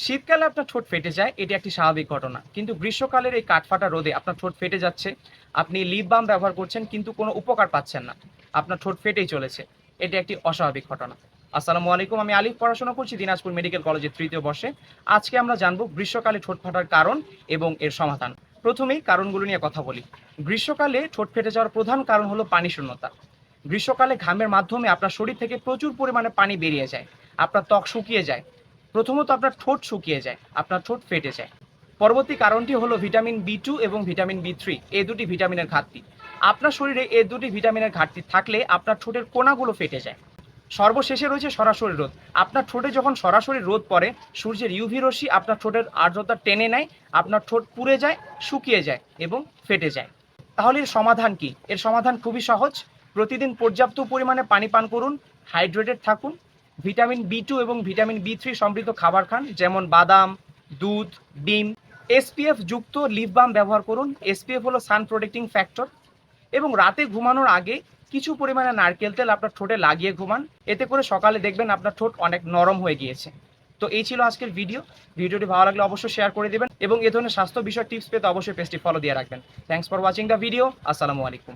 শীতকালে আপনার ঠোঁট ফেটে যায়, এটি একটি স্বাভাবিক ঘটনা। কিন্তু গ্রীষ্মকালের এই কাঠফাটা রোদে আপনার ঠোঁট ফেটে যাচ্ছে, আপনি লিপ বাম ব্যবহার করছেন কিন্তু কোনো উপকার পাচ্ছেন না। আপনার ঠোঁট ফেটেই চলেছে। এটি একটি অস্বাভাবিক ঘটনা। আসসালামু আলাইকুম, আমি আলিফ পড়াশোনা করছি দিনাজপুর মেডিকেল কলেজের ৩য় বর্ষে। আজকে আমরা জানব গ্রীষ্মকালে ঠোঁট ফাটার কারণ এবং এর সমাধান। প্রথমেই কারণগুলো নিয়ে কথা বলি। গ্রীষ্মকালে ঠোঁট ফেটে যাওয়ার প্রধান কারণ হলো পানি শূন্যতা। গ্রীষ্মকালে ঘামের মাধ্যমে আপনার শরীর থেকে প্রচুর পরিমাণে পানি বেরিয়ে যায়। আপনার ত্বক শুকিয়ে যায়। প্রথমত আপনার ঠোঁট শুকিয়ে যায়, আপনার ঠোঁট ফেটে যায়। পরবর্তী কারণটি হলো ভিটামিন বি2 এবং ভিটামিন বি3, এই দুটি ভিটামিনের ঘাটতি। আপনার শরীরে এই দুটি ভিটামিনের ঘাটতি থাকলে আপনার ঠোঁটের কোনাগুলো ফেটে যায়। সর্বশেষে রয়েছে সরাসরি রোদ। আপনার ঠোঁটে যখন সরাসরি রোদ পড়ে, সূর্যের ইউভি রশ্মি আপনার ঠোঁটের আর্দ্রতা টেনে নেয়, আপনার ঠোঁট পুড়ে যায়, শুকিয়ে যায় এবং ফেটে যায়। তাহলে এর সমাধান কি? এর সমাধান খুবই সহজ। প্রতিদিন পর্যাপ্ত পরিমাণে পানি পান করুন, হাইড্রেটেড থাকুন, ভিটামিন বি2 এবং ভিটামিন বি3 সমৃদ্ধ খাবার খান, যেমন বাদাম, দুধ, ডিম। এসপিএফ যুক্ত লিপ বাম ব্যবহার করুন। এসপিএফ হলো সান প্রোটেক্টিং ফ্যাক্টর। এবং রাতে ঘুমানোর আগে কিছু পরিমাণে নারকেল তেল আপনার ঠোঁটে লাগিয়ে ঘুমান। এতে করে সকালে দেখবেন আপনার ঠোঁট অনেক নরম হয়ে গিয়েছে। তো এই ছিল আজকের ভিডিও। ভিডিওটি ভালো লাগলে অবশ্যই শেয়ার করে দেবেন এবং এ ধরনের স্বাস্থ্য বিষয় টিপস পেতে অবশ্যই পেজটি ফলো দিয়ে রাখবেন। Thanks for watching the video. আসসালামু আলাইকুম।